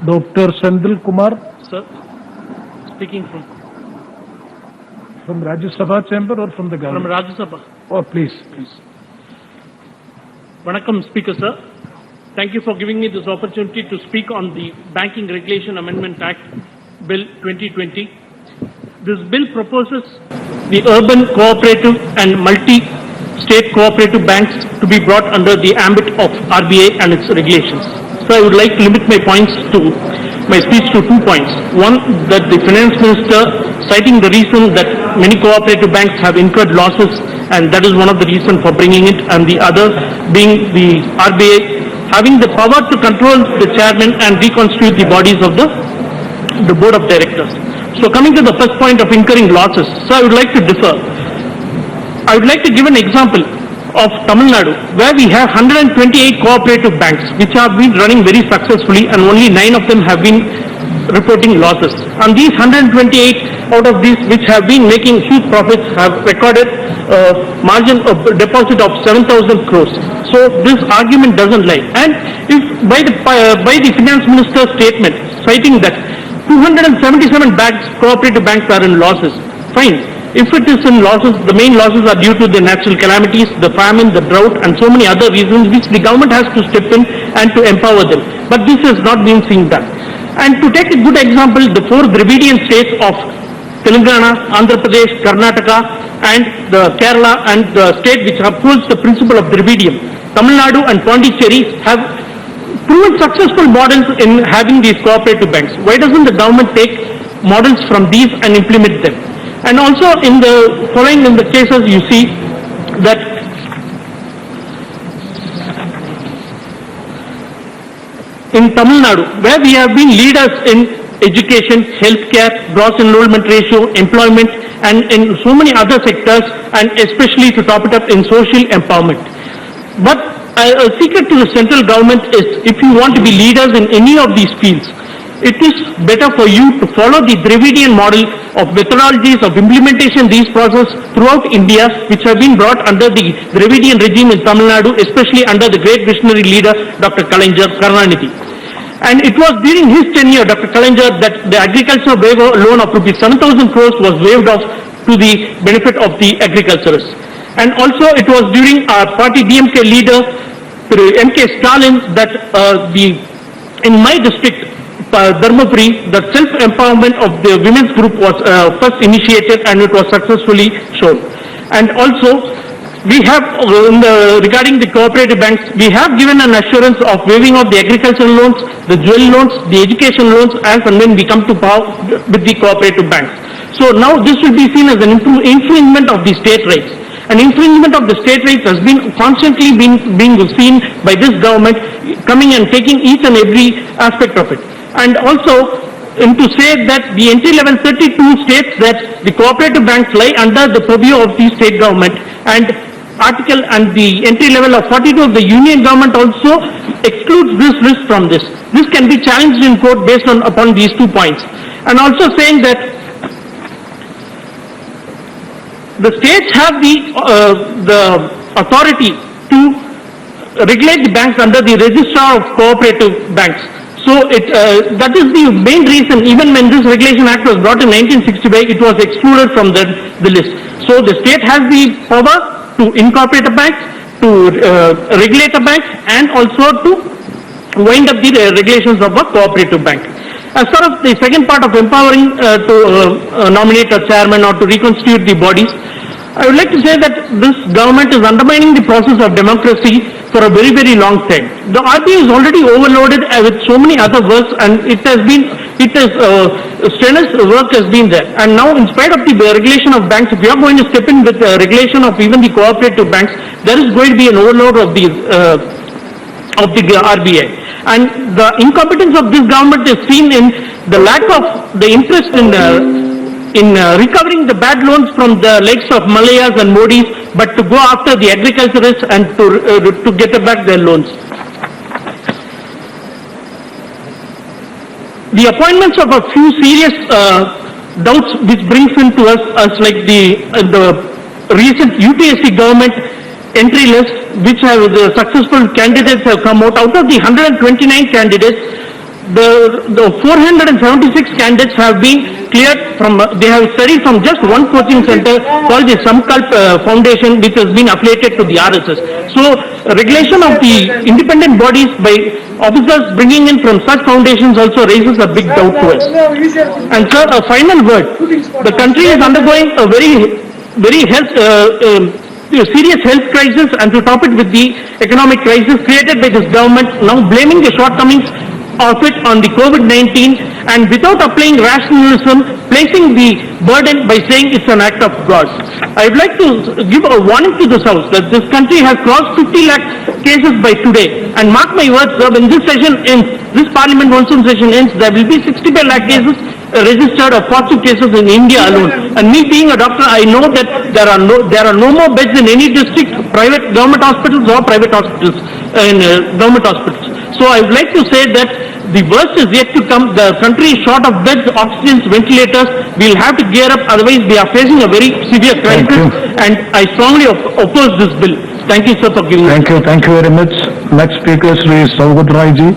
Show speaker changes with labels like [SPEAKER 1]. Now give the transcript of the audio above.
[SPEAKER 1] Dr. Sandil Kumar.
[SPEAKER 2] Sir, speaking
[SPEAKER 1] From Rajya Sabha chamber or from the government?
[SPEAKER 2] from Rajya Sabha.
[SPEAKER 1] Oh, please.
[SPEAKER 2] Vanakkam, Speaker Sir. Thank you for giving me this opportunity to speak on the Banking Regulation Amendment Act, Bill 2020. This bill proposes the urban cooperative and multi-state cooperative banks to be brought under the ambit of RBI and its regulations. So I would like to limit my speech to 2 points. One, that the Finance Minister, citing the reason that many cooperative banks have incurred losses, and that is one of the reasons for bringing it, and the other being the RBI having the power to control the chairman and reconstitute the bodies of the board of directors. So coming to the first point of incurring losses, so I would like to differ. I would like to give an example of Tamil Nadu, where we have 128 cooperative banks which have been running very successfully, and only 9 of them have been reporting losses. And these 128 out of these which have been making huge profits have recorded margin of deposit of 7,000 crores. So this argument doesn't lie. And if by the Finance Minister's statement citing that 277 banks, cooperative banks are in losses, fine. If it is in losses, the main losses are due to the natural calamities, the famine, the drought, and so many other reasons which the government has to step in and to empower them. But this has not been seen done. And to take a good example, the 4 Dravidian states of Telangana, Andhra Pradesh, Karnataka, and the Kerala, and the state which upholds the principle of Dravidian, Tamil Nadu and Pondicherry, have proven successful models in having these cooperative banks. Why doesn't the government take models from these and implement them? And also in the following in the cases you see that in Tamil Nadu, where we have been leaders in education, healthcare, gross enrollment ratio, employment, and in so many other sectors, and especially to top it up in social empowerment. But a secret to the central government is, if you want to be leaders in any of these fields, it is better for you to follow the Dravidian model of methodologies of implementation these processes throughout India, which have been brought under the Dravidian regime in Tamil Nadu, especially under the great visionary leader Dr. Karunanidhi. And it was during his tenure, Dr. Kalaignar, that the agriculture waiver loan of rupees 7,000 crores was waived off to the benefit of the agriculturists. And also it was during our party DMK leader, M.K. Stalin, that in my district, Dharmapuri, the self-empowerment of the women's group was first initiated, and it was successfully shown. And also, we have, regarding the cooperative banks, we have given an assurance of waiving of the agricultural loans, the jewel loans, the education loans, as and when we come to power with the cooperative banks. So now this will be seen as an infringement of the state rights. An infringement of the state rights has been constantly being seen by this government, coming and taking each and every aspect of it. And also, to say that the entry-level 32 states that the cooperative banks lie under the purview of the state government, and article and the entry level of 42 of the union government also excludes this risk from this. This can be challenged in court based upon these 2 points. And also saying that the states have the authority to regulate the banks under the registrar of cooperative banks. So that is the main reason, even when this Regulation Act was brought in 1965, it was excluded from the list. So the state has the power to incorporate a bank, to regulate a bank, and also to wind up the regulations of a cooperative bank. As far as the second part of empowering to nominate a chairman or to reconstitute the bodies, I would like to say that this government is undermining the process of democracy for a very, very long time. The RBI is already overloaded with so many other works, and strenuous work has been there. And now, in spite of the regulation of banks, if you are going to step in with the regulation of even the cooperative banks, there is going to be an overload of the RBI. And the incompetence of this government is seen in the lack of the interest in recovering the bad loans from the likes of Malayas and Modis, but to go after the agriculturists and to get back their loans. The appointments of a few serious doubts which brings into us like the recent UPSC government entry list, which have the successful candidates have come out. Out of the 129 candidates, the 476 candidates have been cleared from, they have studied from just one coaching center called the Samkalp Foundation, which has been affiliated to the RSS. So, regulation of the independent bodies by officers bringing in from such foundations also raises a big doubt to us. And sir, a final word. The country is undergoing a very serious health crisis, and to top it with the economic crisis created by this government, now blaming the shortcomings of it on the COVID-19 and without applying rationalism, placing the burden by saying it's an act of God. I would like to give a warning to this House that this country has crossed 50 lakh cases by today. And mark my words, sir, when this session ends, this Parliament monsoon session ends, there will be 65 lakh cases registered of positive cases in India alone. And me being a doctor, I know that there are no more beds in any district, private government hospitals or private hospitals, government hospitals. So I would like to say that the worst is yet to come. The country is short of beds, oxygen, ventilators. We'll have to gear up, otherwise we are facing a very severe crisis. And I strongly oppose this bill. Thank you, sir, for giving me.
[SPEAKER 1] Thank you very much. Next speaker is Sri Saugata Rai ji.